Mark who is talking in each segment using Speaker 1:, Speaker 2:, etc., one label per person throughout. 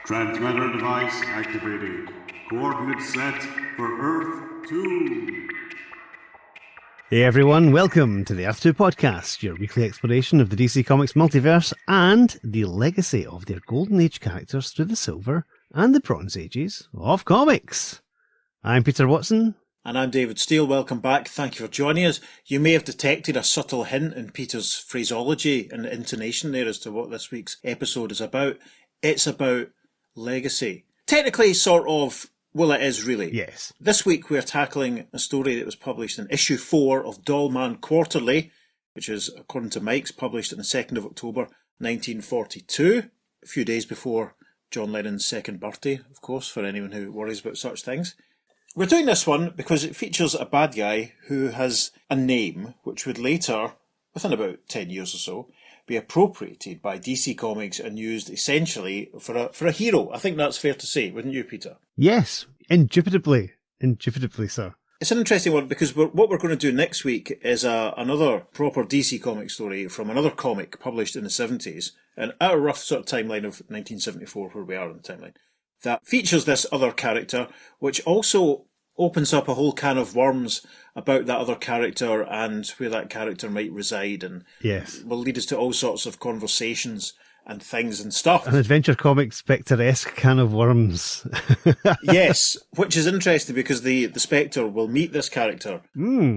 Speaker 1: Transmitter device activated. Coordinates set for Earth 2.
Speaker 2: Hey everyone, welcome to the Earth 2 podcast, your weekly exploration of the DC Comics multiverse and the legacy of their Golden Age characters through the Silver and the Bronze Ages of comics. I'm Peter Watson.
Speaker 3: And I'm David Steele. Welcome back. Thank you for joining us. You may have detected a subtle hint in Peter's phraseology and intonation there as to what this week's episode is about. It's about legacy. Technically, sort of, well, it is really.
Speaker 2: Yes.
Speaker 3: This week we're tackling a story that was published in issue 4 of Dollman Quarterly, which is, according to Mike's, published on the 2nd of October 1942, a few days before John Lennon's second birthday, of course, for anyone who worries about such things. We're doing this one because it features a bad guy who has a name which would later, within about 10 years or so, be appropriated by DC Comics and used essentially for a hero. I think that's fair to say, wouldn't you, Peter?
Speaker 2: Yes, indubitably, sir.
Speaker 3: It's an interesting one because what we're going to do next week is another proper DC Comics story from another comic published in the 70s, and at a rough sort of timeline of 1974, where we are in the timeline, that features this other character, which also opens up a whole can of worms about that other character and where that character might reside, and
Speaker 2: yes,
Speaker 3: will lead us to all sorts of conversations and things and stuff.
Speaker 2: An Adventure Comics Spectre-esque can of worms.
Speaker 3: Yes, which is interesting because the Spectre will meet this character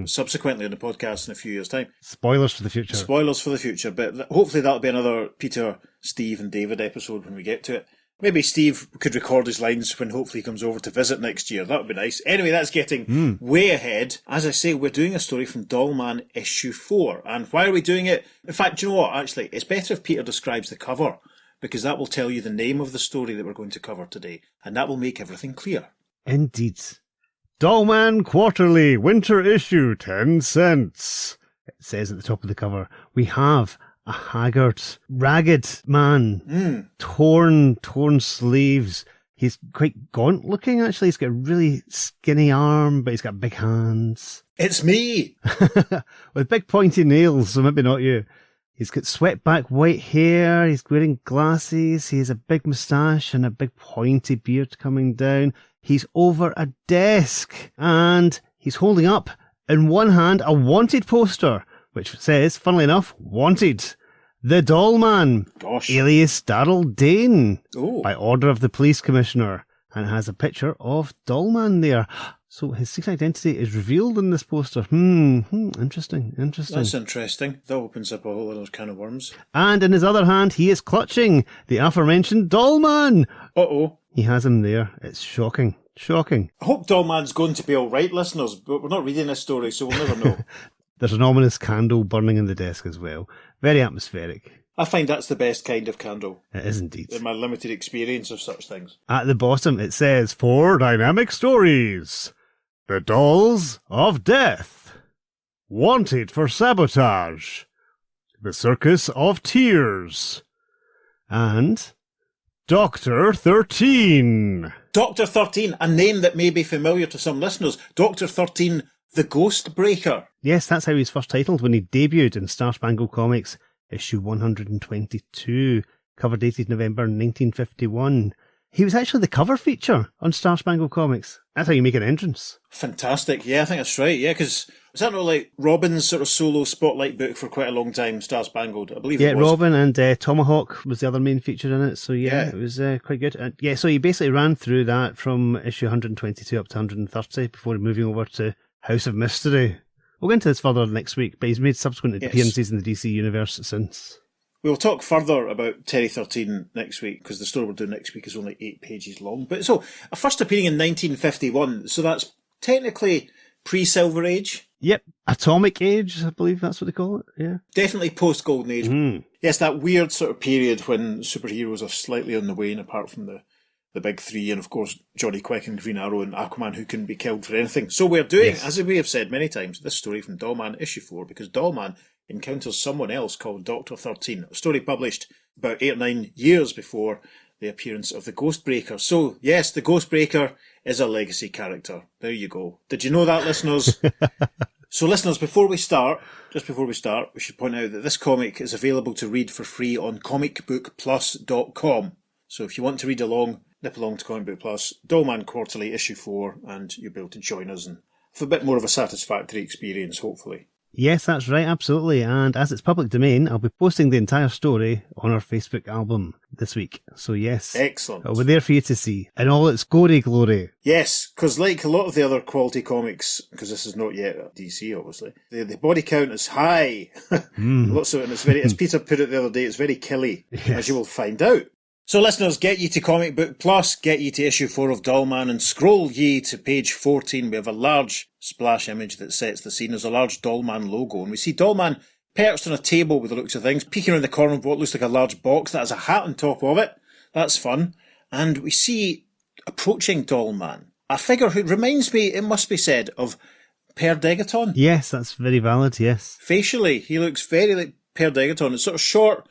Speaker 3: subsequently on the podcast in a few years' time.
Speaker 2: Spoilers for the future.
Speaker 3: Spoilers for the future, but hopefully that'll be another Peter, Steve and David episode when we get to it. Maybe Steve could record his lines when hopefully he comes over to visit next year. That would be nice. Anyway, that's getting way ahead. As I say, we're doing a story from Dollman issue 4. And why are we doing it? In fact, do you know what? Actually, it's better if Peter describes the cover, because that will tell you the name of the story that we're going to cover today. And that will make everything clear.
Speaker 2: Indeed. Dollman Quarterly, winter issue, 10 cents. It says at the top of the cover, we have a haggard, ragged man, torn sleeves. He's quite gaunt looking, actually. He's got a really skinny arm, but he's got big hands.
Speaker 3: It's me!
Speaker 2: With big pointy nails, so maybe not you. He's got swept back white hair, he's wearing glasses, he has a big moustache and a big pointy beard coming down. He's over a desk, and he's holding up, in one hand, a wanted poster, which says, funnily enough, wanted. The Dollman, alias Darrell Dane, by order of the police commissioner, and has a picture of Dollman there. So his secret identity is revealed in this poster. Interesting.
Speaker 3: That's interesting. That opens up a whole other can of worms.
Speaker 2: And in his other hand, he is clutching the aforementioned Dollman.
Speaker 3: Uh-oh.
Speaker 2: He has him there. It's shocking.
Speaker 3: I hope Dollman's going to be all right, listeners, but we're not reading this story, so we'll never know.
Speaker 2: There's an ominous candle burning in the desk as well. Very atmospheric.
Speaker 3: I find that's the best kind of candle.
Speaker 2: It is indeed.
Speaker 3: In my limited experience of such things.
Speaker 2: At the bottom it says, 4 dynamic stories. The Dolls of Death. Wanted for Sabotage. The Circus of Tears. And Dr. 13.
Speaker 3: Dr. 13, a name that may be familiar to some listeners. Dr. 13, the Ghost Breaker.
Speaker 2: Yes, that's how he was first titled when he debuted in Star Spangled Comics, issue 122, cover dated November 1951. He was actually the cover feature on Star Spangled Comics. That's how you make an entrance.
Speaker 3: Fantastic. Yeah, I think that's right. Yeah, because was that not like Robin's sort of solo spotlight book for quite a long time, Star Spangled? I believe it was.
Speaker 2: Yeah, Robin and Tomahawk was the other main feature in it. So yeah. It was quite good. So he basically ran through that from issue 122 up to 130 before moving over to House of Mystery. We'll get into this further next week, but he's made subsequent appearances in the DC universe since.
Speaker 3: We'll talk further about Terry 13 next week, because the story we're doing next week is only 8 pages long. But so, first appearing in 1951, so that's technically pre-Silver Age?
Speaker 2: Yep, Atomic Age, I believe that's what they call it, yeah.
Speaker 3: Definitely post-Golden Age. Yes, that weird sort of period when superheroes are slightly on the wane, apart from the big three, and of course Johnny Quick and Green Arrow and Aquaman, who couldn't be killed for anything. So we're doing, as we have said many times, this story from Dollman issue 4, because Dollman encounters someone else called Dr. 13, a story published about 8 or 9 years before the appearance of the Ghostbreaker. So yes, the Ghostbreaker is a legacy character. There you go. Did you know that, listeners? So listeners, just before we start, we should point out that this comic is available to read for free on comicbookplus.com. So if you want to read along, nip along to Comic Book Plus, Dollman Quarterly, issue 4, and you'll be able to join us and have a bit more of a satisfactory experience, hopefully.
Speaker 2: Yes, that's right, absolutely. And as it's public domain, I'll be posting the entire story on our Facebook album this week. So yes,
Speaker 3: Excellent.
Speaker 2: it'll be there for you to see in all its gory glory.
Speaker 3: Yes, because like a lot of the other quality comics, because this is not yet DC, obviously, the body count is high. Lots of it, and it's very, as Peter put it the other day, it's very killy, as you will find out. So listeners, get ye to Comic Book Plus, get ye to issue 4 of Dollman, and scroll ye to page 14. We have a large splash image that sets the scene. There's a large Dollman logo, and we see Dollman perched on a table with the looks of things, peeking around the corner of what looks like a large box that has a hat on top of it. That's fun. And we see, approaching Dollman, a figure who reminds me, it must be said, of Per Degaton.
Speaker 2: Yes, that's very valid, yes.
Speaker 3: Facially, he looks very like Per Degaton. It's sort of short,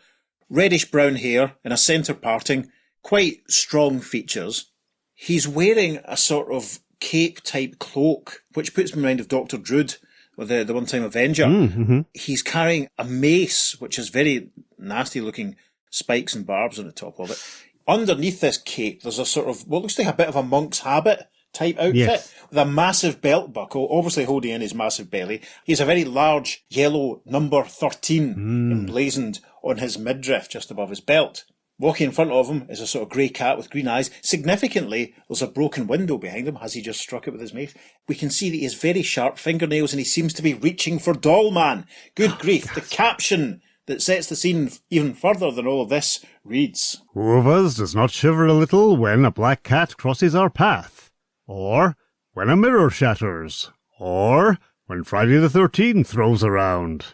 Speaker 3: reddish-brown hair in a centre parting, quite strong features. He's wearing a sort of cape-type cloak, which puts me in mind of Dr. Druid, or the one-time Avenger.
Speaker 2: Mm-hmm.
Speaker 3: He's carrying a mace, which has very nasty-looking spikes and barbs on the top of it. Underneath this cape, there's a sort of, what looks like a bit of a monk's habit type outfit,
Speaker 2: yes,
Speaker 3: with a massive belt buckle, obviously holding in his massive belly. He has a very large yellow number 13 emblazoned on his midriff just above his belt. Walking in front of him is a sort of grey cat with green eyes. Significantly, there's a broken window behind him. Has he just struck it with his mace? We can see that he has very sharp fingernails and he seems to be reaching for Dollman. Good grief. The caption that sets the scene even further than all of this reads,
Speaker 2: "Who of us does not shiver a little when a black cat crosses our path? Or when a mirror shatters? Or when Friday the 13th rolls around?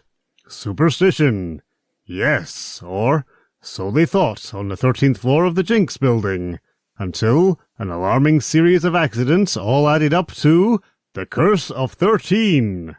Speaker 2: Superstition. Yes, or so they thought on the 13th floor of the Jinx building, until an alarming series of accidents all added up to the Curse of 13.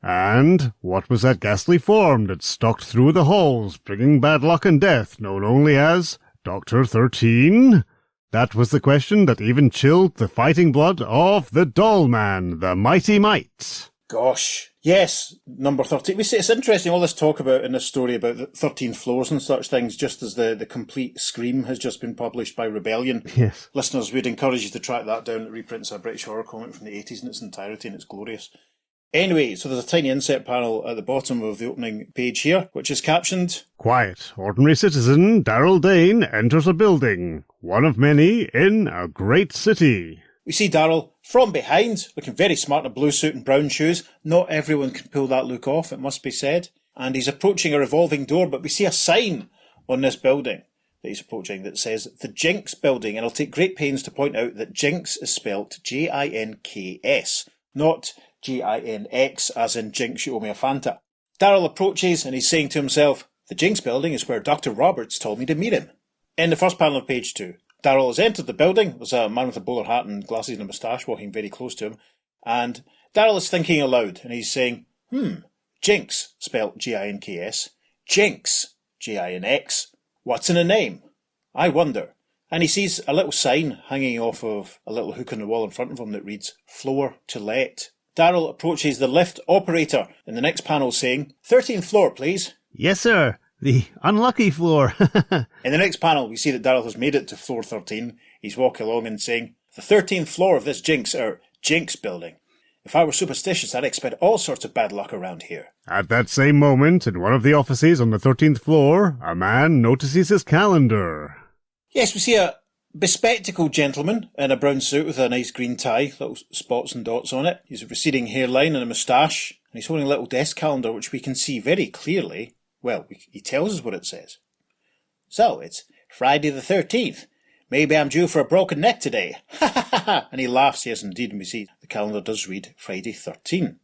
Speaker 2: And what was that ghastly form that stalked through the halls, bringing bad luck and death, known only as Dr. 13? That was the question that even chilled the fighting blood of the Dollman, the Mighty Might."
Speaker 3: Gosh. Yes, number 13. We see it's interesting, all this talk about in this story about the 13 floors and such things, just as the complete Scream has just been published by Rebellion.
Speaker 2: Yes.
Speaker 3: Listeners, we'd encourage you to track that down. It reprints a British horror comic from the 80s in its entirety, and it's glorious. Anyway, so there's a tiny inset panel at the bottom of the opening page here, which is captioned,
Speaker 2: "Quiet, ordinary citizen Darrell Dane enters a building, one of many in a great city."
Speaker 3: We see Darrell from behind, looking very smart in a blue suit and brown shoes. Not everyone can pull that look off, it must be said. And he's approaching a revolving door, but we see a sign on this building that he's approaching that says the Jinx building. And I'll take great pains to point out that Jinx is spelt Jinks, not Ginx, as in Jinx, you owe me a Fanta. Darrell approaches and he's saying to himself, the Jinx building is where Dr. Roberts told me to meet him. In the first panel of page 2, Darrell has entered the building. There's a man with a bowler hat and glasses and a moustache walking very close to him. And Darrell is thinking aloud and he's saying, Jinx, spelt Ginks. Jinx, Ginx. What's in a name? I wonder. And he sees a little sign hanging off of a little hook on the wall in front of him that reads, Floor to Let. Darrell approaches the lift operator in the next panel saying, 13th floor, please.
Speaker 2: "Yes, sir. The unlucky floor."
Speaker 3: In the next panel, we see that Darrell has made it to floor 13. He's walking along and saying, the 13th floor of this Jinx building. If I were superstitious, I'd expect all sorts of bad luck around here.
Speaker 2: At that same moment, in one of the offices on the 13th floor, a man notices his calendar.
Speaker 3: Yes, we see a bespectacled gentleman in a brown suit with a nice green tie, little spots and dots on it. He's a receding hairline and a moustache, and he's holding a little desk calendar which we can see very clearly. Well, he tells us what it says. So, it's Friday the 13th. Maybe I'm due for a broken neck today. Ha ha ha ha! And he laughs, yes indeed, and we see the calendar does read Friday 13.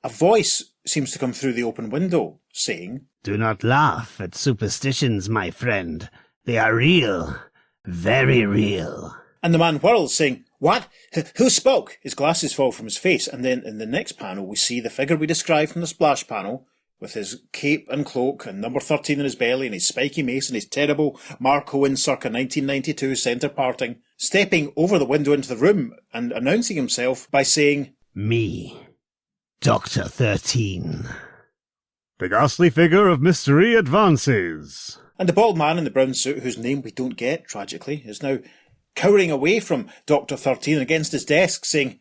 Speaker 3: A voice seems to come through the open window, saying,
Speaker 2: "Do not laugh at superstitions, my friend. They are real. Very real."
Speaker 3: And the man whirls, saying, What? Who spoke? His glasses fall from his face, and then in the next panel we see the figure we described from the splash panel, with his cape and cloak and number 13 in his belly and his spiky mace and his terrible Mark Owen circa 1992 centre parting, stepping over the window into the room and announcing himself by saying,
Speaker 2: "Me, Dr. 13. The ghastly figure of mystery advances.
Speaker 3: And the bald man in the brown suit, whose name we don't get, tragically, is now cowering away from Dr. 13 against his desk, saying,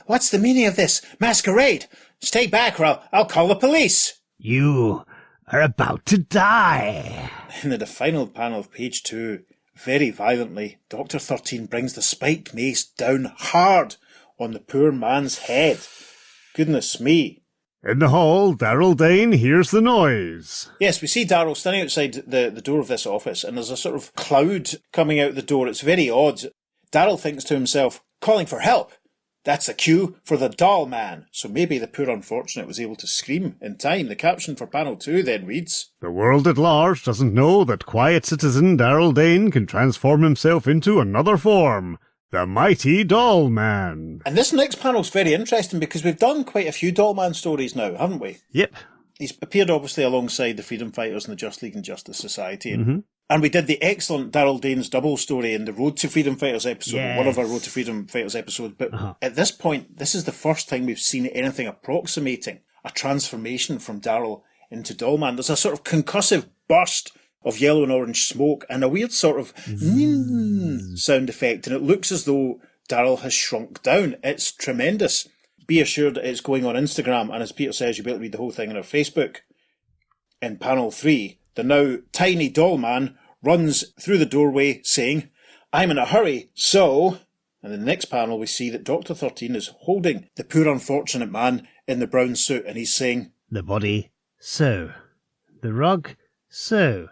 Speaker 3: What's the meaning of this masquerade? Stay back or I'll call the police.
Speaker 2: You are about to die.
Speaker 3: In the final panel of page 2, very violently, Dr. 13 brings the spiked mace down hard on the poor man's head. Goodness me.
Speaker 1: In the hall, Darrell Dane hears the noise.
Speaker 3: Yes, we see Darrell standing outside the door of this office, and there's a sort of cloud coming out the door. It's very odd. Darrell thinks to himself, calling for help. That's a cue for the doll man. So maybe the poor unfortunate was able to scream in time. The caption for panel 2 then reads,
Speaker 1: The world at large doesn't know that quiet citizen Darrell Dane can transform himself into another form. The mighty Doll Man.
Speaker 3: And this next panel's very interesting because we've done quite a few Doll Man stories now, haven't we?
Speaker 2: Yep.
Speaker 3: He's appeared obviously alongside the Freedom Fighters and the Just League and Justice Society. And we did the excellent Darrell Dane's double story in the Road to Freedom Fighters episode, one of our Road to Freedom Fighters episodes. But at this point, this is the first time we've seen anything approximating a transformation from Darrell into Doll Man. There's a sort of concussive burst of yellow and orange smoke and a weird sort of sound effect, and it looks as though Darrell has shrunk down. It's tremendous. Be assured that it's going on Instagram, and as Peter says, you'll be able to read the whole thing on our Facebook. In panel 3, the now tiny Doll Man runs through the doorway saying, I'm in a hurry, so... And in the next panel we see that Dr. 13 is holding the poor unfortunate man in the brown suit, and he's saying,
Speaker 2: The body, so. The rug, so.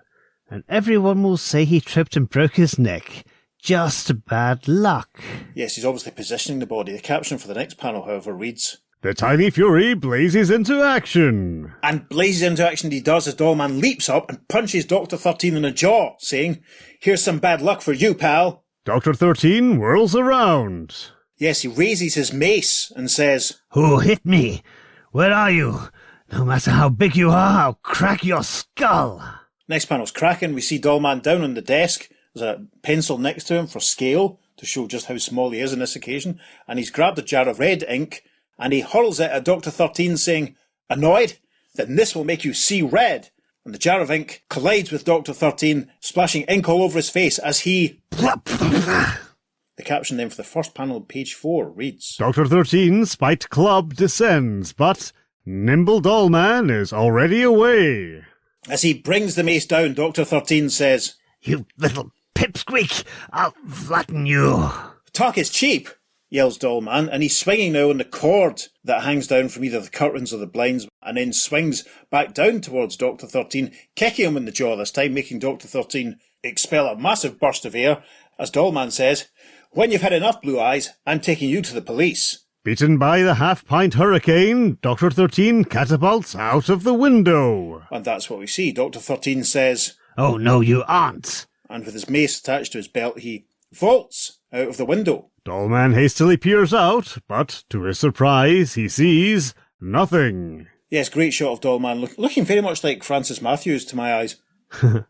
Speaker 2: And everyone will say he tripped and broke his neck. Just bad luck.
Speaker 3: Yes, he's obviously positioning the body. The caption for the next panel, however, reads,
Speaker 1: The tiny fury blazes into action.
Speaker 3: And blazes into action he does as Dollman leaps up and punches Dr. 13 in the jaw, saying, Here's some bad luck for you, pal.
Speaker 1: Dr. 13 whirls around.
Speaker 3: Yes, he raises his mace and says,
Speaker 2: Who hit me? Where are you? No matter how big you are, I'll crack your skull.
Speaker 3: Next panel's cracking. We see Dollman down on the desk. There's a pencil next to him for scale to show just how small he is on this occasion. And he's grabbed a jar of red ink and he hurls it at Dr. 13 saying, Annoyed? Then this will make you see red. And the jar of ink collides with Dr. 13, splashing ink all over his face as he... The caption then for the first panel of page 4 reads,
Speaker 1: Dr. 13's spiked club descends, but nimble Dollman is already away.
Speaker 3: As he brings the mace down, Dr. 13 says,
Speaker 2: You little pipsqueak, I'll flatten you.
Speaker 3: Talk is cheap, yells Dollman, and he's swinging now on the cord that hangs down from either the curtains or the blinds, and then swings back down towards Dr. 13, kicking him in the jaw this time, making Dr. 13 expel a massive burst of air, as Dollman says, When you've had enough, Blue Eyes, I'm taking you to the police.
Speaker 1: Beaten by the half-pint hurricane, Dr. 13 catapults out of the window.
Speaker 3: And that's what we see. Dr. 13 says,
Speaker 2: Oh, no, you aren't.
Speaker 3: And with his mace attached to his belt, he vaults out of the window.
Speaker 1: Dollman hastily peers out, but to his surprise, he sees nothing.
Speaker 3: Yes, great shot of Dollman, looking very much like Francis Matthews to my eyes.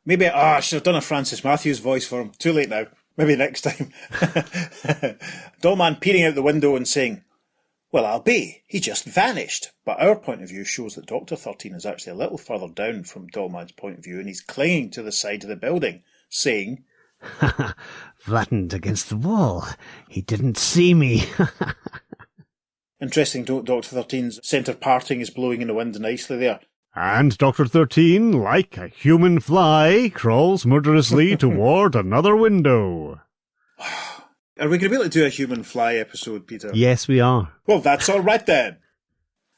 Speaker 3: Maybe, I should have done a Francis Matthews voice for him. Too late now. Maybe next time. Dollman peering out the window and saying, Well, I'll be. He just vanished. But our point of view shows that Dr. 13 is actually a little further down from Dollman's point of view, and he's clinging to the side of the building, saying,
Speaker 2: Flattened against the wall. He didn't see me.
Speaker 3: Interesting, Dr. 13's centre parting is blowing in the wind nicely there.
Speaker 1: And Dr. 13, like a human fly, crawls murderously toward another window.
Speaker 3: Are we going to be able to do a human fly episode, Peter?
Speaker 2: Yes, we are.
Speaker 3: Well, that's all right then.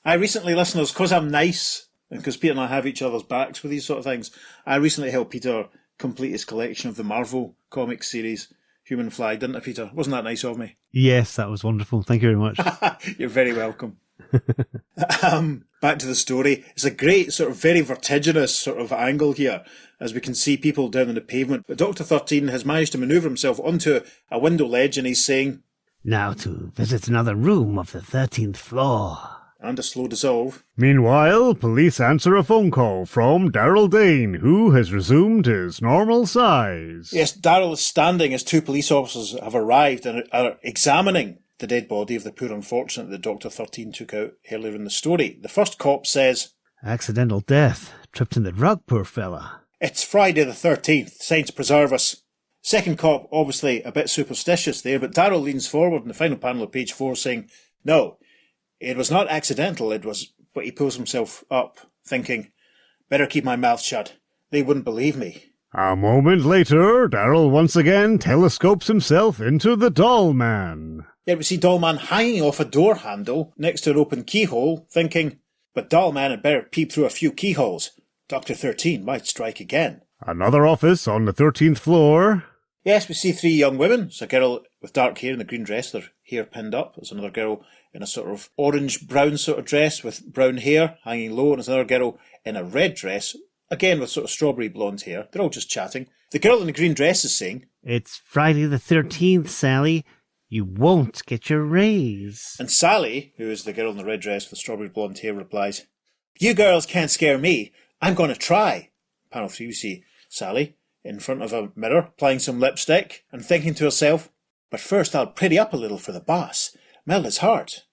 Speaker 3: I recently, listeners, because I'm nice, and because Peter and I have each other's backs with these sort of things, I recently helped Peter complete his collection of the Marvel comics series, Human Fly, didn't I, Peter? Wasn't that nice of me?
Speaker 2: Yes, that was wonderful. Thank you very much.
Speaker 3: You're very welcome. Back to the story. It's a great sort of very vertiginous sort of angle here as we can see people down on the pavement. But Dr. 13 has managed to manoeuvre himself onto a window ledge and he's saying,
Speaker 2: Now to visit another room of the 13th floor.
Speaker 3: And a slow dissolve.
Speaker 1: Meanwhile, police answer a phone call from Darrell Dane, who has resumed his normal size.
Speaker 3: Yes, Darrell is standing as two police officers have arrived and are examining the dead body of the poor unfortunate that Dr. 13 took out earlier in the story. The first cop says,
Speaker 2: Accidental death. Tripped in the rug, poor fella.
Speaker 3: It's Friday the 13th, saints preserve us. Second cop, obviously a bit superstitious there, but Darryl leans forward in the final panel of page 4 saying, no, it was not accidental, it was... But he pulls himself up, thinking, better keep my mouth shut. They wouldn't believe me.
Speaker 1: A moment later, Darryl once again telescopes himself into the Doll Man.
Speaker 3: Yet we see Dollman hanging off a door handle next to an open keyhole, thinking, but Dollman had better peep through a few keyholes. Dr. 13 might strike again.
Speaker 1: Another office on the 13th floor.
Speaker 3: Yes, we see 3 young women. There's a girl with dark hair in a green dress, their hair pinned up. There's another girl in a sort of orange-brown sort of dress with brown hair hanging low, and there's another girl in a red dress, again with sort of strawberry blonde hair. They're all just chatting. The girl in the green dress is saying,
Speaker 2: It's Friday the 13th, Sally. You won't get your raise.
Speaker 3: And Sally, who is the girl in the red dress with the strawberry blonde hair, replies, you girls can't scare me. I'm going to try. Panel 3, we see Sally in front of a mirror, applying some lipstick and thinking to herself, but first I'll pretty up a little for the boss, melt his heart.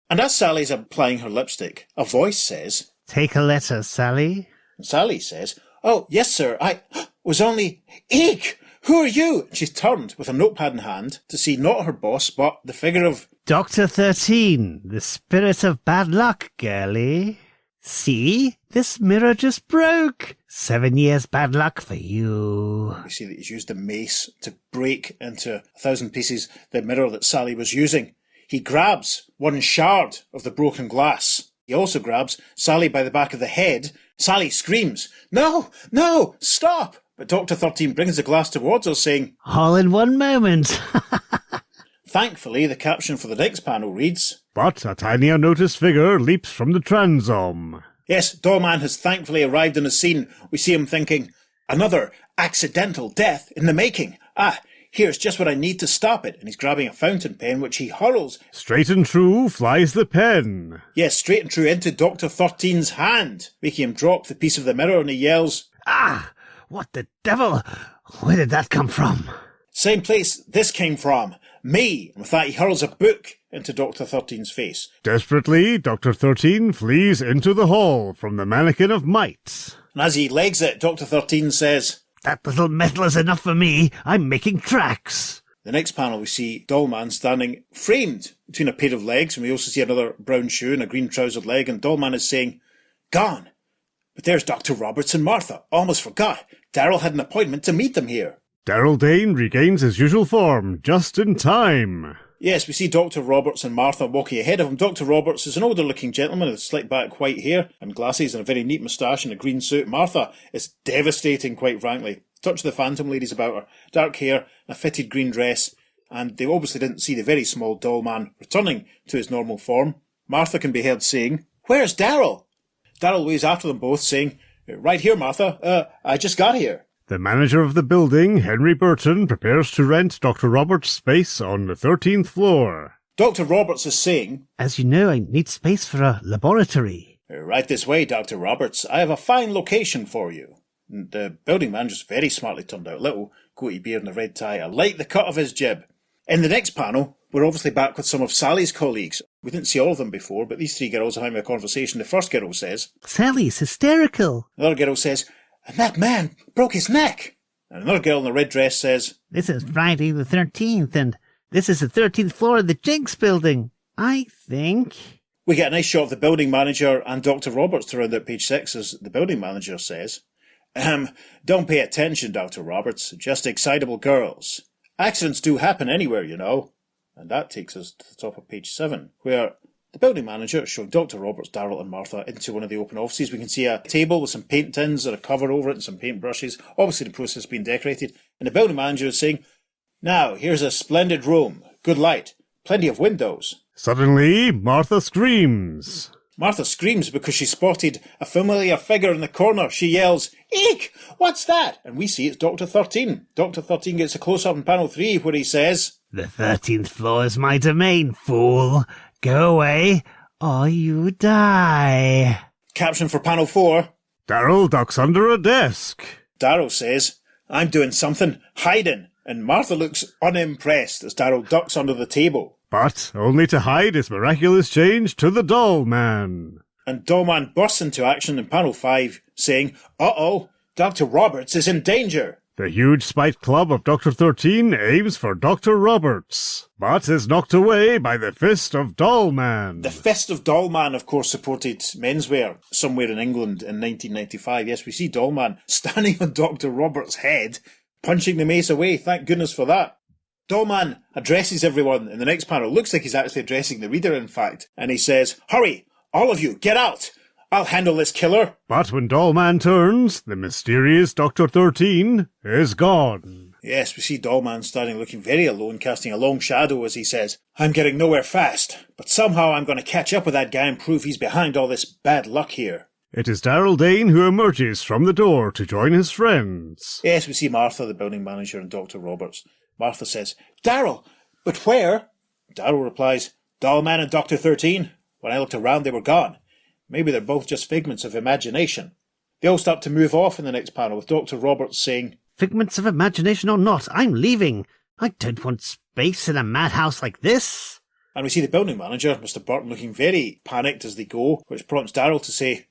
Speaker 3: And as Sally's applying her lipstick, a voice says,
Speaker 2: Take a letter, Sally.
Speaker 3: And Sally says, oh, yes, sir, I was only... Eek! Who are you? And she's turned with a notepad in hand to see not her boss, but the figure of...
Speaker 2: Dr. 13, the spirit of bad luck, girlie. See? This mirror just broke. 7 years bad luck for you.
Speaker 3: We see that he's used a mace to break into 1,000 pieces the mirror that Sally was using. He grabs one shard of the broken glass. He also grabs Sally by the back of the head. Sally screams, no, no, stop! But Dr. 13 brings the glass towards her, saying,
Speaker 2: All in one moment.
Speaker 3: Thankfully, the caption for the next panel reads,
Speaker 1: But a tiny unnoticed figure leaps from the transom.
Speaker 3: Yes, Dollman has thankfully arrived on the scene. We see him thinking, another accidental death in the making. Ah, here's just what I need to stop it. And he's grabbing a fountain pen, which he hurls.
Speaker 1: Straight and true flies the pen.
Speaker 3: Yes, straight and true into Dr. 13's hand, making him drop the piece of the mirror, and he yells,
Speaker 2: Ah, what the devil? Where did that come from?
Speaker 3: same place this came from. Me. And with that, he hurls a book into Dr. 13's face.
Speaker 1: Desperately, Dr. 13 flees into the hall from the Mannequin of Might.
Speaker 3: And as he legs it, Dr. 13 says,
Speaker 2: That little metal is enough for me. I'm making tracks.
Speaker 3: The next panel we see Dollman standing framed between a pair of legs, and we also see another brown shoe and a green trousered leg, and Dollman is saying, gone. But there's Dr. Roberts and Martha. Almost forgot. Darryl had an appointment to meet them here.
Speaker 1: Darryl Dane regains his usual form just in time.
Speaker 3: Yes, we see Dr. Roberts and Martha walking ahead of him. Dr. Roberts is an older-looking gentleman with slick back white hair and glasses and a very neat moustache and a green suit. Martha is devastating, quite frankly. Touch of the Phantom ladies about her. Dark hair, a fitted green dress, and they obviously didn't see the very small doll man returning to his normal form. Martha can be heard saying, where's Darryl? Darryl waves after them both, saying, right here, Martha. I just got here.
Speaker 1: The manager of the building, Henry Burton, prepares to rent Dr. Roberts' space on the 13th floor.
Speaker 3: Dr. Roberts is saying,
Speaker 2: As you know, I need space for a laboratory.
Speaker 3: right this way, Dr. Roberts. I have a fine location for you. And the building manager's very smartly turned out. Little goatee beard and a red tie. I like the cut of his jib. In the next panel, we're obviously back with some of Sally's colleagues. We didn't see all of them before, but these 3 girls are having a conversation. The first girl says,
Speaker 2: Sally's hysterical.
Speaker 3: another girl says, and that man broke his neck. And another girl in the red dress says,
Speaker 2: This is Friday the 13th, and this is the 13th floor of the Jinx building. I think.
Speaker 3: we get a nice shot of the building manager and Dr. Roberts to round out page 6 as the building manager says, don't pay attention, Dr. Roberts, just excitable girls. Accidents do happen anywhere, you know. And that takes us to the top of page 7, where the building manager is showing Dr. Roberts, Darryl and Martha into one of the open offices. We can see a table with some paint tins and a cover over it and some paint brushes. Obviously the process has been decorated. And the building manager is saying, now, here's a splendid room. Good light. Plenty of windows.
Speaker 1: Suddenly, Martha screams.
Speaker 3: Martha screams because she spotted a familiar figure in the corner. She yells, Eek! What's that? And we see it's Dr. 13. Dr. 13 gets a close-up in panel 3 where he says,
Speaker 2: The 13th floor is my domain, fool. Go away, or you die.
Speaker 3: Caption for panel 4.
Speaker 1: Darryl ducks under a desk.
Speaker 3: Darryl says, I'm doing something, hiding. And Martha looks unimpressed as Darryl ducks under the table.
Speaker 1: But only to hide his miraculous change to the Doll Man.
Speaker 3: And Dollman bursts into action in panel 5, saying, uh-oh, Dr. Roberts is in danger.
Speaker 1: The huge spite club of Dr. 13 aims for Dr. Roberts, but is knocked away by the fist of Dollman.
Speaker 3: The fist of Dollman, of course, supported menswear somewhere in England in 1995. Yes, we see Dollman standing on Dr. Roberts' head, punching the mace away. Thank goodness for that. Dollman addresses everyone in the next panel. Looks like he's actually addressing the reader, in fact. And he says, "Hurry, all of you, get out. I'll handle this killer."
Speaker 1: But when Dollman turns, the mysterious Dr. 13 is gone.
Speaker 3: Yes, we see Dollman standing looking very alone, casting a long shadow as he says, "I'm getting nowhere fast, but somehow I'm going to catch up with that guy and prove he's behind all this bad luck here."
Speaker 1: It is Darrell Dane who emerges from the door to join his friends.
Speaker 3: Yes, we see Martha, the building manager, and Dr. Roberts. Martha says, "Darrell, but where?" Darrell replies, "Dollman and Dr. 13. When I looked around, they were gone. Maybe they're both just figments of imagination." They all start to move off in the next panel, with Dr. Roberts saying,
Speaker 2: "Figments of imagination or not, I'm leaving. I don't want space in a madhouse like this."
Speaker 3: And we see the building manager, Mr. Burton, looking very panicked as they go, which prompts Darrell to say,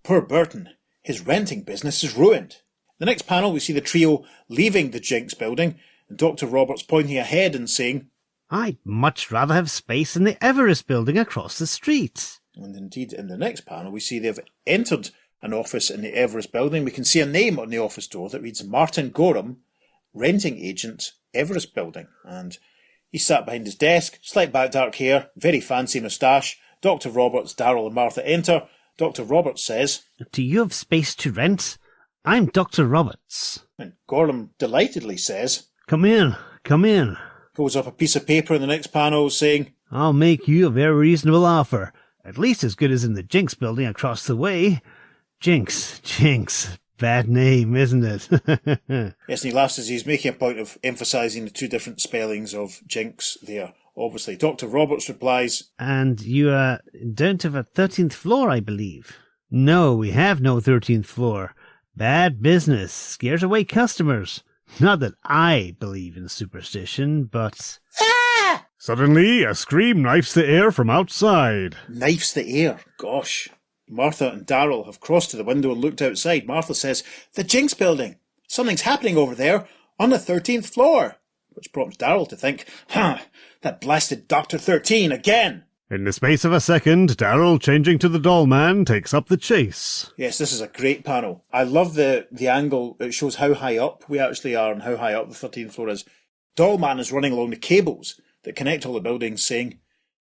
Speaker 3: "Poor Burton, his renting business is ruined." The next panel, we see the trio leaving the Jinx building, and Dr. Roberts pointing ahead and saying,
Speaker 2: "I'd much rather have space in the Everest building across the street."
Speaker 3: And indeed, in the next panel, we see they've entered an office in the Everest building. We can see a name on the office door that reads Martin Gorham, renting agent, Everest building. And he's sat behind his desk, slight back dark hair, very fancy moustache. Dr. Roberts, Darrell and Martha enter. Dr. Roberts says,
Speaker 2: "Do you have space to rent? I'm Dr. Roberts."
Speaker 3: and Gorham delightedly says,
Speaker 2: Come in, come in.
Speaker 3: pulls up a piece of paper in the next panel saying,
Speaker 2: I'll make you a very reasonable offer. At least as good as in the Jinx building across the way. Jinx. Bad name, isn't it?
Speaker 3: Yes, and he laughs as he's making a point of emphasising the two different spellings of Jinx there. Obviously, Dr. Roberts replies,
Speaker 2: And you don't have a 13th floor, I believe. No, we have no 13th floor. Bad business. Scares away customers. Not that I believe in superstition, but...
Speaker 3: "Ah!"
Speaker 1: Suddenly, a scream knifes the air from outside.
Speaker 3: Knifes the air. Gosh. Martha and Darrell have crossed to the window and looked outside. Martha says, "The Jinx building. Something's happening over there on the 13th floor." Which prompts Darrell to think, that blasted Dr. 13 again.
Speaker 1: In the space of a second, Darrell, changing to the doll man, takes up the chase.
Speaker 3: Yes, this is a great panel. I love the angle. It shows how high up we actually are and how high up the 13th floor is. Dollman is running along the cables that connect all the buildings, saying,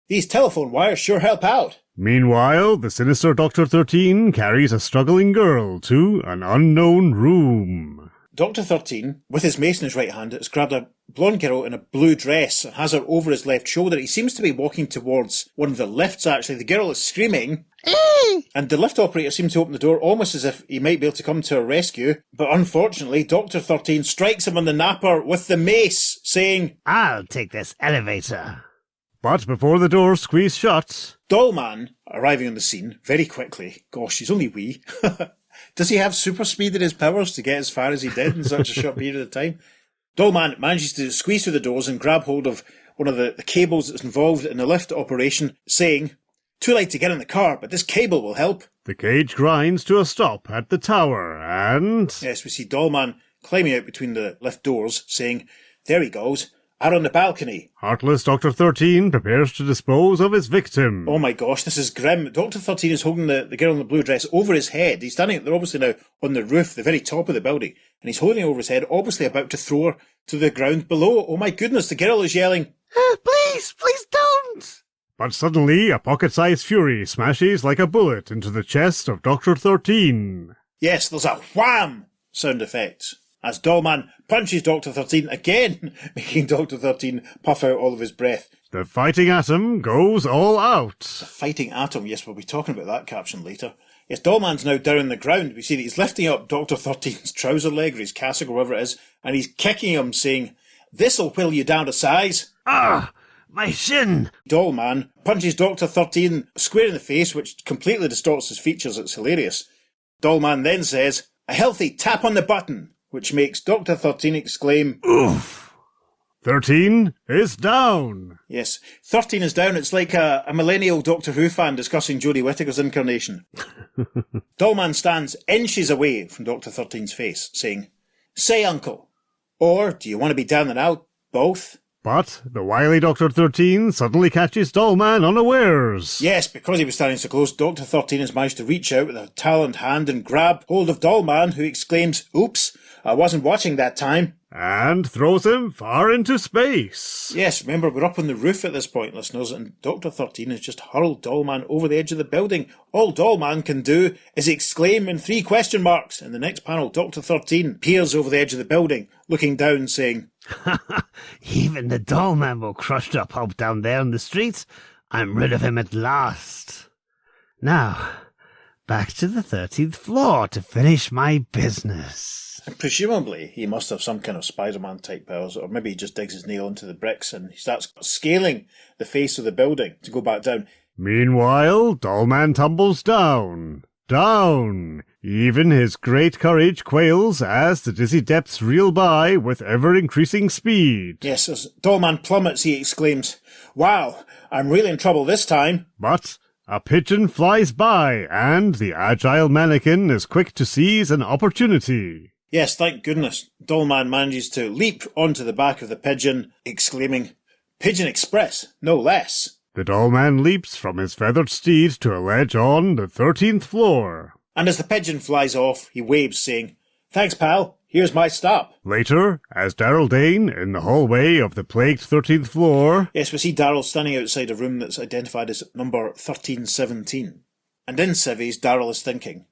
Speaker 3: "These telephone wires sure help out."
Speaker 1: Meanwhile, the sinister Dr. 13 carries a struggling girl to an unknown room.
Speaker 3: Dr. 13, with his mace in his right hand, has grabbed a blonde girl in a blue dress and has her over his left shoulder. He seems to be walking towards one of the lifts, actually. The girl is screaming, and the lift operator seems to open the door almost as if he might be able to come to her rescue. But unfortunately, Dr. 13 strikes him on the napper with the mace, saying,
Speaker 2: I'll take this elevator.
Speaker 1: But before the door squeeze shut,
Speaker 3: Dollman, arriving on the scene very quickly. Gosh, he's only wee. Does he have super speed in his powers to get as far as he did in such a short period of time? Dollman manages to squeeze through the doors and grab hold of one of the cables that's involved in the lift operation, saying, "Too late to get in the car, but this cable will help."
Speaker 1: the cage grinds to a stop at the tower, and...
Speaker 3: Yes, we see Dollman climbing out between the lift doors, saying, "There he goes, out on the balcony."
Speaker 1: Heartless Dr. 13 prepares to dispose of his victim.
Speaker 3: Oh my gosh, this is grim. Dr. 13 is holding the girl in the blue dress over his head. He's standing, they're obviously now on the roof, the very top of the building, and he's holding her over his head, obviously about to throw her to the ground below. Oh my goodness, the girl is yelling,
Speaker 2: Please don't!
Speaker 1: But suddenly, a pocket-sized fury smashes like a bullet into the chest of Dr. 13.
Speaker 3: yes, there's a wham sound effect as Dollman punches Dr. 13 again, making Dr. 13 puff out all of his breath.
Speaker 1: The fighting atom goes all out.
Speaker 3: The fighting atom, yes, we'll be talking about that caption later. Yes, Dollman's now down on the ground. We see that he's lifting up Dr. 13's trouser leg or his cassock or whatever it is, and he's kicking him, saying, "This'll whill you down to size."
Speaker 2: Ah, my shin!
Speaker 3: Dollman punches Dr. 13 square in the face, which completely distorts his features. It's hilarious. Dollman then says, "A healthy tap on the button," which makes Dr. 13 exclaim,
Speaker 1: Oof. 13 is down.
Speaker 3: Yes, 13 is down. It's like a millennial Doctor Who fan discussing Jodie Whittaker's incarnation. Dollman stands inches away from Dr. 13's face, saying, "Say, uncle. Or do you want to be down and out? Both?"
Speaker 1: But the wily Dr. 13 suddenly catches Dollman unawares.
Speaker 3: Yes, because he was standing so close, Dr. 13 has managed to reach out with a taloned hand and grab hold of Dollman, who exclaims, "Oops, I wasn't watching that time."
Speaker 1: And throws him far into space.
Speaker 3: Yes, remember, we're up on the roof at this point, listeners, and Dr. 13 has just hurled Dollman over the edge of the building. All Dollman can do is exclaim in 3 question marks. In the next panel, Dr. 13 peers over the edge of the building, looking down, saying,
Speaker 2: Even the Dollman will crush the pulp down there in the streets. I'm rid of him at last. Now, back to the 13th floor to finish my business.
Speaker 3: And presumably he must have some kind of Spider-Man type powers, or maybe he just digs his nail into the bricks and he starts scaling the face of the building to go back down.
Speaker 1: Meanwhile, Dollman tumbles down. Down. Even his great courage quails as the dizzy depths reel by with ever-increasing speed.
Speaker 3: Yes, as Dollman plummets, he exclaims, "Wow, I'm really in trouble this time."
Speaker 1: But a pigeon flies by, and the agile mannequin is quick to seize an opportunity.
Speaker 3: Yes, thank goodness. Dollman manages to leap onto the back of the pigeon, exclaiming, "Pigeon Express, no less."
Speaker 1: The Dollman leaps from his feathered steed to a ledge on the 13th floor.
Speaker 3: And as the pigeon flies off, he waves, saying, "Thanks, pal. Here's my stop."
Speaker 1: Later, as Darrell Dane, in the hallway of the plagued 13th floor...
Speaker 3: Yes, we see Darrell standing outside a room that's identified as number 1317. And in civvies, Darrell is thinking,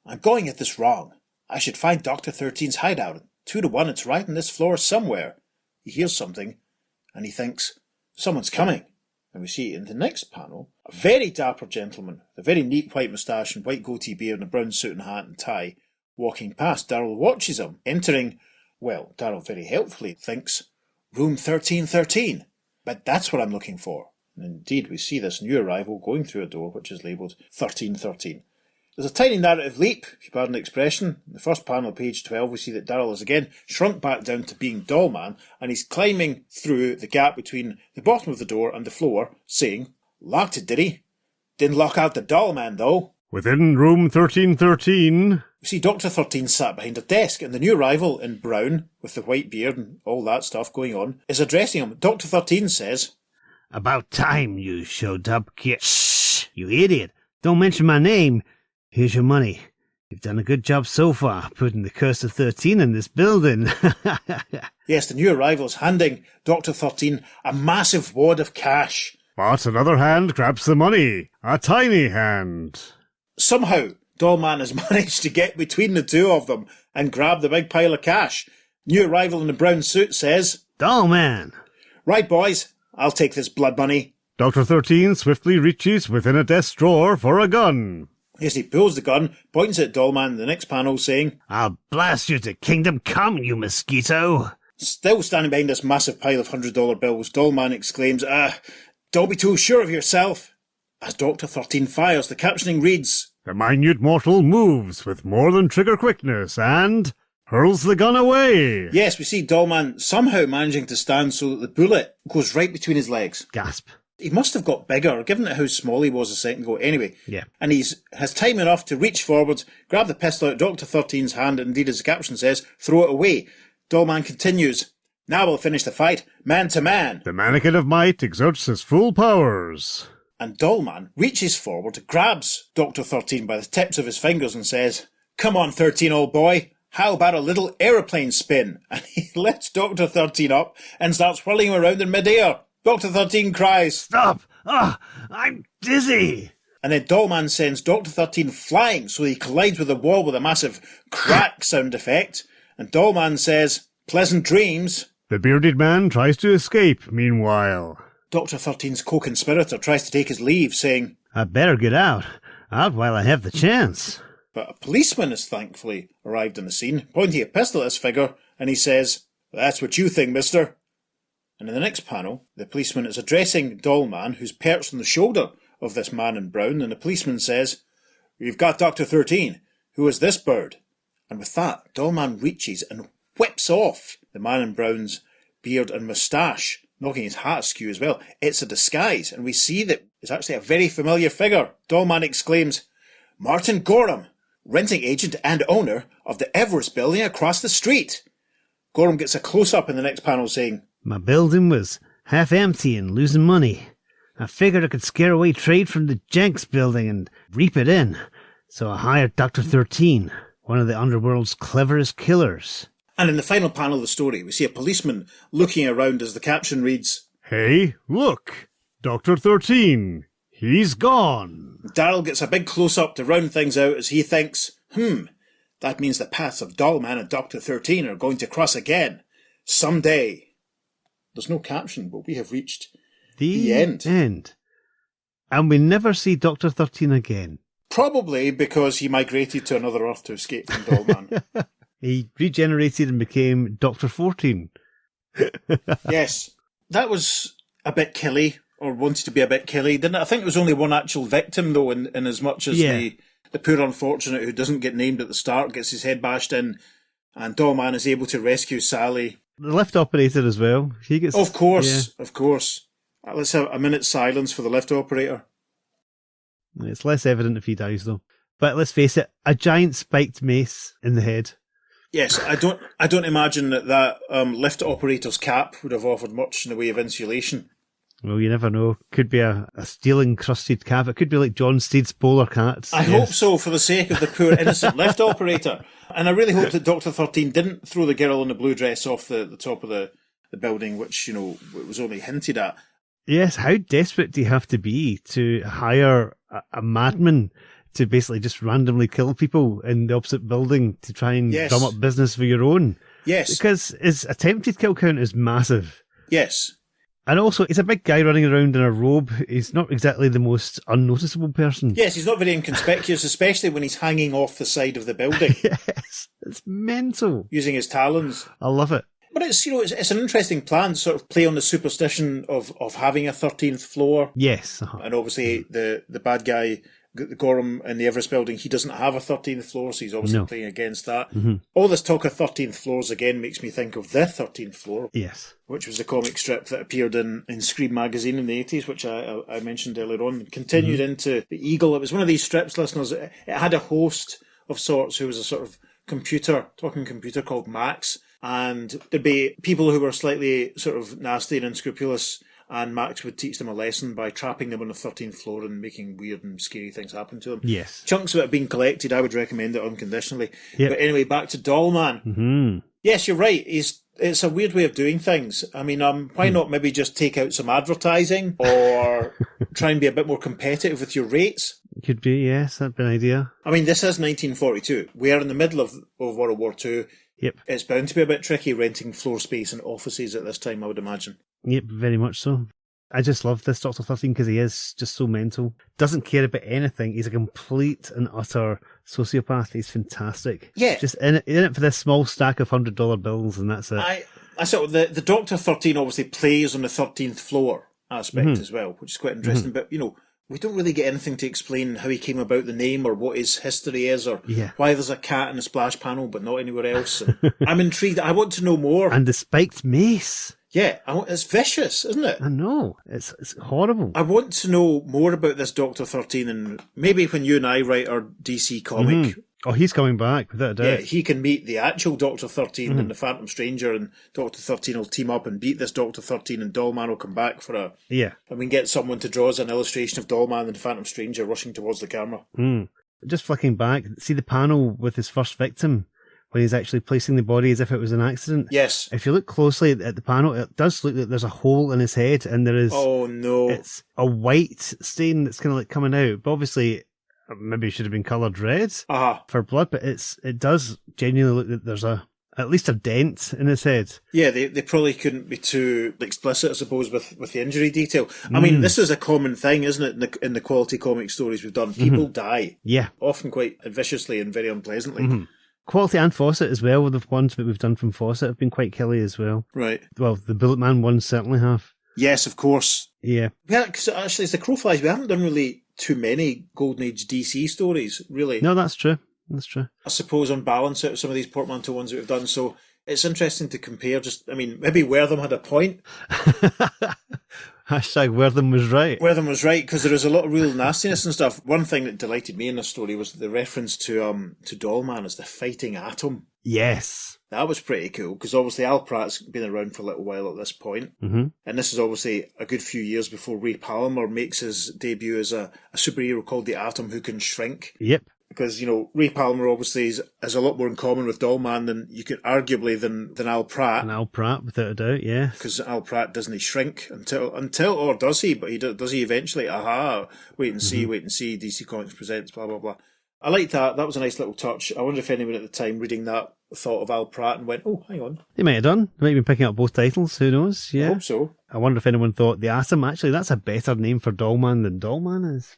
Speaker 3: "I'm going at this wrong. I should find Dr. 13's hideout. 2 to 1, it's right on this floor somewhere." He hears something, and he thinks, someone's coming. And we see in the next panel, a very dapper gentleman, with a very neat white moustache and white goatee beard and a brown suit and hat and tie, walking past. Darrell watches him, entering, well, Darrell very helpfully thinks, room 1313. But that's what I'm looking for. And indeed, we see this new arrival going through a door which is labelled 1313. There's a tiny narrative leap, if you pardon the expression. In the first panel, page 12, we see that Darrell has again shrunk back down to being Dollman, and he's climbing through the gap between the bottom of the door and the floor, saying, "Locked it, did he? Didn't lock out the Dollman, though."
Speaker 1: Within room 1313...
Speaker 3: We see Dr. 13 sat behind a desk, and the new arrival in brown, with the white beard and all that stuff going on, is addressing him. Dr. 13 says,
Speaker 2: "About time you showed up, kid." "Shh, you idiot. Don't mention my name. Here's your money. You've done a good job so far, putting the curse of 13 in this building."
Speaker 3: Yes, the new arrival's handing Dr. 13 a massive wad of cash.
Speaker 1: But another hand grabs the money. A tiny hand.
Speaker 3: Somehow, Dollman has managed to get between the two of them and grab the big pile of cash. New arrival in the brown suit says,
Speaker 2: "Dollman."
Speaker 3: "Right, boys, I'll take this blood money."
Speaker 1: Dr. 13 swiftly reaches within a desk drawer for a gun.
Speaker 3: Yes, he pulls the gun, points at Dollman in the next panel, saying,
Speaker 2: "I'll blast you to kingdom come, you mosquito."
Speaker 3: Still standing behind this massive pile of $100 bills, Dollman exclaims, "Don't be too sure of yourself." As Dr. 13 fires, the captioning reads,
Speaker 1: The minute mortal moves with more than trigger quickness and hurls the gun away.
Speaker 3: Yes, we see Dollman somehow managing to stand so that the bullet goes right between his legs.
Speaker 2: Gasp.
Speaker 3: He must have got bigger, given how small he was a second ago. Anyway,
Speaker 2: Yeah.
Speaker 3: And has time enough to reach forward, grab the pistol out of Dr. 13's hand, and indeed, as the caption says, throw it away. Dollman continues, "Now we'll finish the fight, man to man."
Speaker 1: The mannequin of might exerts his full powers.
Speaker 3: And Dollman reaches forward, grabs Dr. 13 by the tips of his fingers and says, "Come on, 13, old boy. How about a little aeroplane spin?" And he lifts Dr. 13 up and starts whirling him around in midair. Dr. 13 cries,
Speaker 2: "Stop! Ah, I'm dizzy!"
Speaker 3: and then Dollman sends Dr. 13 flying so he collides with the wall with a massive crack sound effect. And Dollman says, "Pleasant dreams."
Speaker 1: The bearded man tries to escape, meanwhile.
Speaker 3: Dr. 13's co-conspirator tries to take his leave, saying,
Speaker 2: "I better get out while I have the chance."
Speaker 3: but a policeman has thankfully arrived on the scene, pointing a pistol at his figure, and he says, "That's what you think, mister." And in the next panel, the policeman is addressing Dollman, who's perched on the shoulder of this man in brown, and the policeman says, "We've got Dr. 13. Who is this bird?" And with that, Dollman reaches and whips off the man in brown's beard and moustache, knocking his hat askew as well. It's a disguise, and we see that it's actually a very familiar figure. Dollman exclaims, "Martin Gorham, renting agent and owner of the Everest building across the street." Gorham gets a close-up in the next panel saying,
Speaker 2: "My building was half empty and losing money. I figured I could scare away trade from the Jenks building and reap it in. So I hired Dr. 13, one of the underworld's cleverest killers."
Speaker 3: And in the final panel of the story, we see a policeman looking around as the caption reads,
Speaker 1: "Hey, look! Dr. 13! He's gone!"
Speaker 3: Daryl gets a big close-up to round things out as he thinks, that means the paths of Dollman and Dr. 13 are going to cross again. Someday. There's no caption, but we have reached the end.
Speaker 2: And we never see Dr. 13 again.
Speaker 3: Probably because he migrated to another Earth to escape from Dollman.
Speaker 2: He regenerated and became Dr. 14.
Speaker 3: Yes. That was a bit killy, or wanted to be a bit killy, didn't it? I think there was only one actual victim, though, in as much as the poor unfortunate who doesn't get named at the start gets his head bashed in, and Dollman is able to rescue Sally.
Speaker 2: The lift operator as well. He gets,
Speaker 3: Of course. Let's have a minute's silence for the lift operator.
Speaker 2: It's less evident if he dies, though. But let's face it, a giant spiked mace in the head.
Speaker 3: Yes, I don't imagine that lift operator's cap would have offered much in the way of insulation.
Speaker 2: Well, you never know. Could be a steel-encrusted cap. It could be like John Steed's polar cats.
Speaker 3: I hope so, for the sake of the poor innocent lift operator. And I really hope that Dr. 13 didn't throw the girl in the blue dress off the top of the building, which, it was only hinted at.
Speaker 2: Yes, how desperate do you have to be to hire a madman to basically just randomly kill people in the opposite building to try and drum up business for your own?
Speaker 3: Yes.
Speaker 2: Because his attempted kill count is massive.
Speaker 3: Yes.
Speaker 2: And also, he's a big guy running around in a robe. He's not exactly the most unnoticeable person.
Speaker 3: Yes, he's not very inconspicuous, especially when he's hanging off the side of the building.
Speaker 2: Yes, it's mental.
Speaker 3: Using his talons.
Speaker 2: I love it.
Speaker 3: But it's it's an interesting plan to sort of play on the superstition of having a 13th floor.
Speaker 2: Yes.
Speaker 3: And obviously the bad guy, Gorham in the Everest building, he doesn't have a 13th floor, so he's obviously playing against that. Mm-hmm. All this talk of 13th floors again makes me think of The 13th Floor.
Speaker 2: Yes.
Speaker 3: Which was a comic strip that appeared in Scream magazine in the 80s, which I mentioned earlier on, and continued into The Eagle. It was one of these strips, listeners. It had a host of sorts who was a sort of talking computer called Max, and there'd be people who were slightly sort of nasty and unscrupulous, and Max would teach them a lesson by trapping them on the 13th floor and making weird and scary things happen to them.
Speaker 2: Yes.
Speaker 3: Chunks of it being collected, I would recommend it unconditionally.
Speaker 2: Yep.
Speaker 3: But anyway, back to Dollman.
Speaker 2: Mm-hmm.
Speaker 3: Yes, you're right. It's a weird way of doing things. I mean, why not maybe just take out some advertising or try and be a bit more competitive with your rates?
Speaker 2: Could be, yes, that'd be an idea.
Speaker 3: I mean, this is 1942. We are in the middle of World War II.
Speaker 2: Yep.
Speaker 3: It's bound to be a bit tricky renting floor space and offices at this time, I would imagine.
Speaker 2: Yep, very much so. I just love this Dr. 13 because he is just so mental. Doesn't care about anything. He's a complete and utter sociopath. He's fantastic.
Speaker 3: Yeah.
Speaker 2: Just in it for this small stack of $100 bills, and that's it.
Speaker 3: I sort of, the Dr. 13 obviously plays on the 13th floor aspect as well, which is quite interesting. But, we don't really get anything to explain how he came about the name or what his history is or why there's a cat in the splash panel but not anywhere else. And I'm intrigued. I want to know more.
Speaker 2: And the spiked mace.
Speaker 3: Yeah, it's vicious, isn't it?
Speaker 2: I know. It's horrible.
Speaker 3: I want to know more about this Dr. 13, and maybe when you and I write our DC comic...
Speaker 2: Oh, he's coming back, without a doubt.
Speaker 3: Yeah, he can meet the actual Dr. 13 and the Phantom Stranger, and Dr. 13 will team up and beat this Dr. 13, and Dollman will come back for a...
Speaker 2: Yeah.
Speaker 3: And we can get someone to draw us an illustration of Dollman and the Phantom Stranger rushing towards the camera.
Speaker 2: Just flicking back, see the panel with his first victim, when he's actually placing the body as if it was an accident?
Speaker 3: Yes.
Speaker 2: If you look closely at the panel, it does look like there's a hole in his head, and there is...
Speaker 3: Oh, no.
Speaker 2: It's a white stain that's kind of like coming out, but obviously... Maybe it should have been coloured red for blood, but it does genuinely look that there's at least a dent in his head.
Speaker 3: Yeah, they probably couldn't be too explicit, I suppose, with the injury detail. I mean, this is a common thing, isn't it, in the quality comic stories we've done? People die.
Speaker 2: Yeah.
Speaker 3: Often quite viciously and very unpleasantly.
Speaker 2: Quality and Fawcett as well, with the ones that we've done from Fawcett have been quite killy as well.
Speaker 3: Right.
Speaker 2: Well, the Bullet Man ones certainly have.
Speaker 3: Yes, of course.
Speaker 2: Yeah.
Speaker 3: Yeah, because actually, as the crow flies, we haven't done really too many Golden Age DC stories, really.
Speaker 2: No, that's true. That's true.
Speaker 3: I suppose on balance out of some of these portmanteau ones that we've done. So it's interesting to compare. Maybe Wortham had a point.
Speaker 2: Hashtag Wortham was right.
Speaker 3: Wortham was right, because there is a lot of real nastiness and stuff. One thing that delighted me in this story was the reference to Dollman as the fighting atom.
Speaker 2: Yes.
Speaker 3: That was pretty cool, because obviously Al Pratt's been around for a little while at this point.
Speaker 2: Mm-hmm.
Speaker 3: And this is obviously a good few years before Ray Palmer makes his debut as a superhero called the Atom who can shrink.
Speaker 2: Yep.
Speaker 3: Because, Ray Palmer obviously has a lot more in common with Dollman than you could arguably than Al Pratt.
Speaker 2: And Al Pratt, without a doubt, yeah.
Speaker 3: Because Al Pratt doesn't shrink until, or does he? But does he eventually? Aha! Wait and see. DC Comics presents. Blah blah blah. I like that. That was a nice little touch. I wonder if anyone at the time reading that thought of Al Pratt and went, "Oh, hang on."
Speaker 2: They might have done. They might have been picking up both titles. Who knows? Yeah.
Speaker 3: I hope so.
Speaker 2: I wonder if anyone thought the Atom. Actually, that's a better name for Dollman than Dollman is.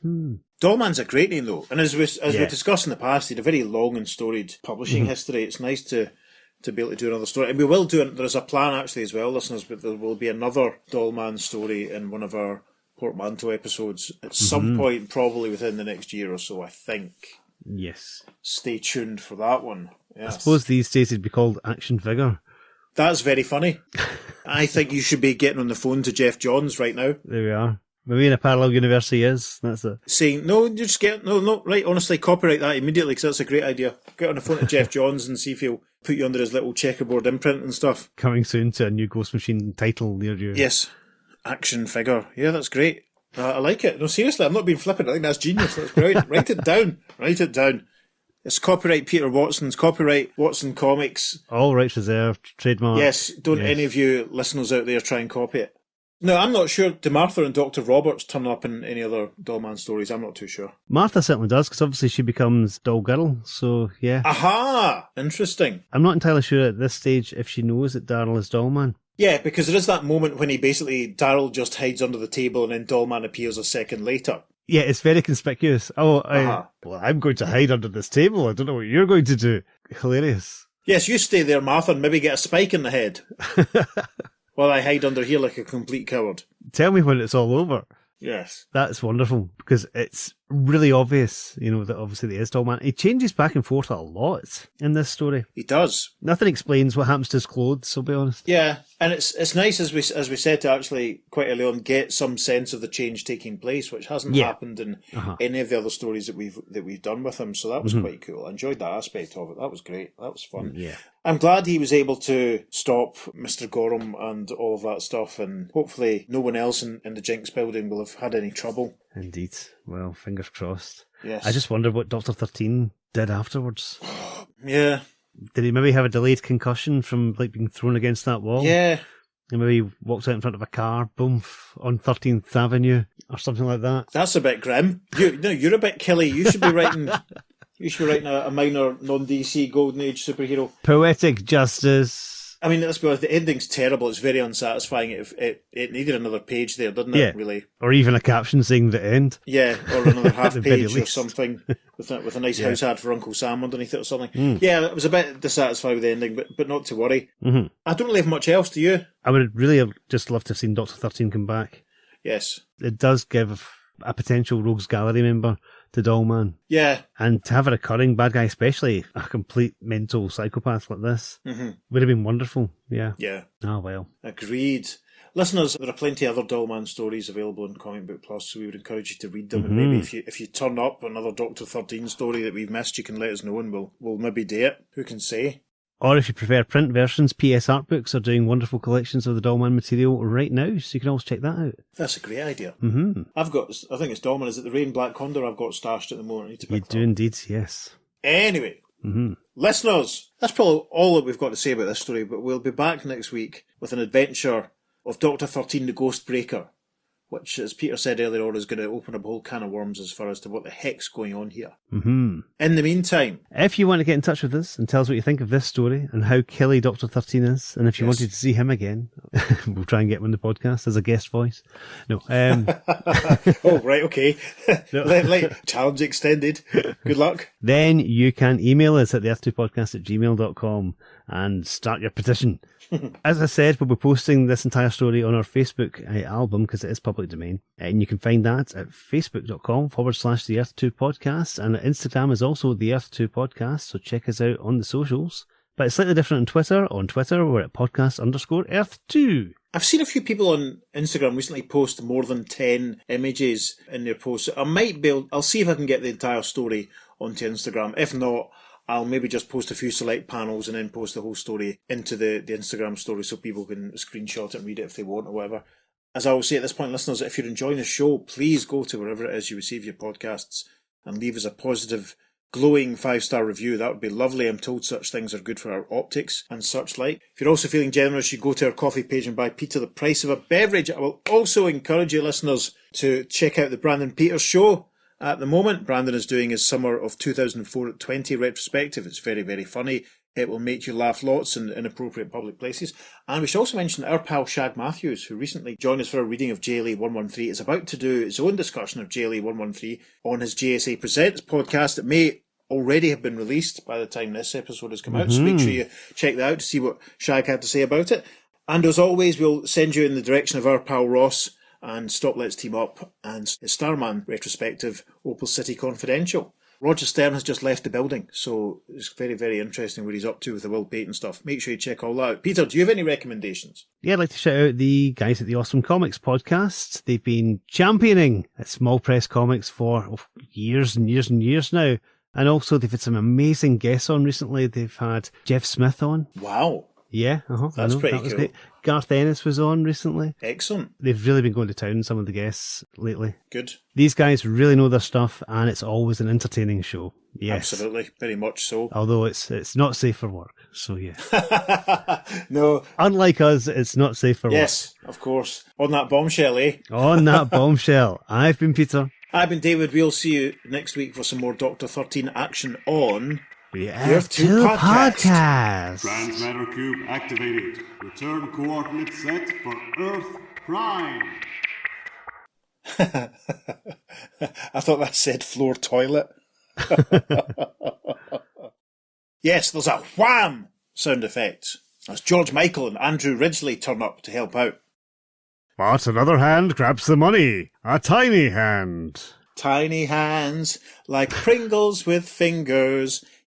Speaker 3: Dollman's a great name, though. And as we discussed in the past, he had a very long and storied publishing history. It's nice to be able to do another story. And we will do it. There's a plan, actually, as well, listeners, but there will be another Dollman story in one of our Portmanteau episodes at some point, probably within the next year or so, I think.
Speaker 2: Yes.
Speaker 3: Stay tuned for that one. Yes.
Speaker 2: I suppose these days it'd be called Action Figure.
Speaker 3: That's very funny. I think you should be getting on the phone to Jeff Johns right now.
Speaker 2: There we are. Maybe in a parallel universe he is. That's it.
Speaker 3: Saying, no, you just right, honestly, copyright that immediately, because that's a great idea. Get on the phone to Jeff Johns and see if he'll put you under his little checkerboard imprint and stuff.
Speaker 2: Coming soon to a new Ghost Machine title near you.
Speaker 3: Yes. Action Figure. Yeah, that's great. I like it. No, seriously, I'm not being flippant. I think that's genius. That's brilliant. Write it down. Write it down. It's copyright Peter Watson's, copyright Watson Comics.
Speaker 2: All rights reserved, trademark.
Speaker 3: Yes, don't any of you listeners out there try and copy it. No, I'm not sure. Do Martha and Dr. Roberts turn up in any other Dollman stories? I'm not too sure.
Speaker 2: Martha certainly does, because obviously she becomes Doll Girl, so yeah.
Speaker 3: Aha! Interesting.
Speaker 2: I'm not entirely sure at this stage if she knows that Daryl is Dollman.
Speaker 3: Yeah, because there is that moment when Daryl just hides under the table and then Dollman appears a second later.
Speaker 2: Yeah, it's very conspicuous. I'm going to hide under this table. I don't know what you're going to do. Hilarious.
Speaker 3: Yes, you stay there, Martha, and maybe get a spike in the head. While I hide under here like a complete coward.
Speaker 2: Tell me when it's all over.
Speaker 3: Yes.
Speaker 2: That's wonderful, because it's really obvious, that obviously the is Dollman. He changes back and forth a lot in this story.
Speaker 3: He does.
Speaker 2: Nothing explains what happens to his clothes, I'll be honest.
Speaker 3: Yeah, and it's nice, as we said, to actually quite early on get some sense of the change taking place, which hasn't happened in any of the other stories that we've done with him. So that was quite cool. I enjoyed that aspect of it. That was great. That was fun.
Speaker 2: Yeah.
Speaker 3: I'm glad he was able to stop Mr. Gorham and all of that stuff, and hopefully no one else in the Jinx building will have had any trouble.
Speaker 2: Indeed. Well, fingers crossed.
Speaker 3: Yes.
Speaker 2: I just wondered what Dr. 13 did afterwards.
Speaker 3: Yeah.
Speaker 2: Did he maybe have a delayed concussion from being thrown against that wall?
Speaker 3: Yeah.
Speaker 2: And maybe he walked out in front of a car, boom, on 13th Avenue or something like that.
Speaker 3: That's a bit grim. You're a bit killy. You should be writing... You should be writing a minor non-DC Golden Age superhero.
Speaker 2: Poetic justice.
Speaker 3: I mean, let's be honest, the ending's terrible. It's very unsatisfying. It needed another page there, didn't it, really?
Speaker 2: Or even a caption saying the end.
Speaker 3: Yeah, or another half page or something with a nice house ad for Uncle Sam underneath it or something. Yeah, it was a bit dissatisfied with the ending, but not to worry.
Speaker 2: Mm-hmm.
Speaker 3: I don't really have much else, do you?
Speaker 2: I would really have just loved to have seen Dr. 13 come back.
Speaker 3: Yes.
Speaker 2: It does give a potential Rogues Gallery member to Dollman.
Speaker 3: Yeah.
Speaker 2: And to have a recurring bad guy, especially a complete mental psychopath like this, would have been wonderful. Yeah.
Speaker 3: Yeah.
Speaker 2: Oh, well.
Speaker 3: Agreed. Listeners, there are plenty of other Dollman stories available in Comic Book Plus, so we would encourage you to read them. And maybe if you turn up another Dr. 13 story that we've missed, you can let us know and we'll maybe do it. Who can say? Or
Speaker 2: if you prefer print versions, PS Art Books are doing wonderful collections of the Dollman material right now, so you can always check that out.
Speaker 3: That's a great idea.
Speaker 2: Mm-hmm.
Speaker 3: I think it's Dollman. Is it the Rain Black Condor I've got stashed at the moment? I need to pick
Speaker 2: You do indeed, yes.
Speaker 3: Anyway, listeners, that's probably all that we've got to say about this story, but we'll be back next week with an adventure of Dr. 13 the Ghost Breaker, which, as Peter said earlier on, is going to open up a whole can of worms as far as to what the heck's going on here.
Speaker 2: Mm-hmm.
Speaker 3: In the meantime,
Speaker 2: if you want to get in touch with us and tell us what you think of this story and how killy Dr. 13 is, and if you wanted to see him again, we'll try and get him on the podcast as a guest voice. No.
Speaker 3: Oh, right, okay. No. Challenge extended. Good luck.
Speaker 2: Then you can email us at theearth2podcast@gmail.com and start your petition. As I said, we'll be posting this entire story on our Facebook album because it is public domain. And you can find that at facebook.com/the Earth2 Podcast. And Instagram is also the Earth2 Podcast. So check us out on the socials. But it's slightly different on Twitter. On Twitter, we're at podcast_Earth2.
Speaker 3: I've seen a few people on Instagram recently post more than 10 images in their posts. I'll see if I can get the entire story onto Instagram. If not, I'll maybe just post a few select panels and then post the whole story into the Instagram story so people can screenshot it and read it if they want or whatever. As I always say at this point, listeners, if you're enjoying the show, please go to wherever it is you receive your podcasts and leave us a positive, glowing 5-star review. That would be lovely. I'm told such things are good for our optics and such like. If you're also feeling generous, you go to our coffee page and buy Peter the price of a beverage. I will also encourage you, listeners, to check out the Brandon Peters show. At the moment, Brandon is doing his summer of 2004 at 20 retrospective. It's very, very funny. It will make you laugh lots in inappropriate public places. And we should also mention our pal Shag Matthews, who recently joined us for a reading of JLA 113, is about to do his own discussion of JLA 113 on his JSA Presents podcast. It may already have been released by the time this episode has come out, so make sure you check that out to see what Shag had to say about it. And as always, we'll send you in the direction of our pal Ross and Stop Let's Team Up and his Starman retrospective, Opal City Confidential. Roger Stern has just left the building, so it's very, very interesting what he's up to with the Will Payton stuff. Make sure you check all that out. Peter, do you have any recommendations?
Speaker 2: Yeah, I'd like to shout out the guys at the Awesome Comics podcast. They've been championing at Small Press Comics for years and years and years now. And also they've had some amazing guests on recently. They've had Jeff Smith on.
Speaker 3: Wow.
Speaker 2: Yeah,
Speaker 3: that's pretty cool.
Speaker 2: Great. Garth Ennis was on recently.
Speaker 3: Excellent.
Speaker 2: They've really been going to town, some of the guests, lately.
Speaker 3: Good.
Speaker 2: These guys really know their stuff, and it's always an entertaining show. Yes.
Speaker 3: Absolutely. Very much so.
Speaker 2: Although it's not safe for work, so yeah.
Speaker 3: No.
Speaker 2: Unlike us, it's not safe for work.
Speaker 3: Yes, of course. On that bombshell, eh?
Speaker 2: On that bombshell. I've been Peter.
Speaker 3: I've been David. We'll see you next week for some more Dr. 13 action on
Speaker 2: the
Speaker 3: Earth-2 podcast.
Speaker 4: Transmatter cube activated. Return coordinates set for Earth Prime.
Speaker 3: I thought that said floor toilet. Yes, there's a wham sound effect as George Michael and Andrew Ridgely turn up to help out.
Speaker 1: But another hand grabs the money. A tiny hand.
Speaker 3: Tiny hands, like Pringles with fingers.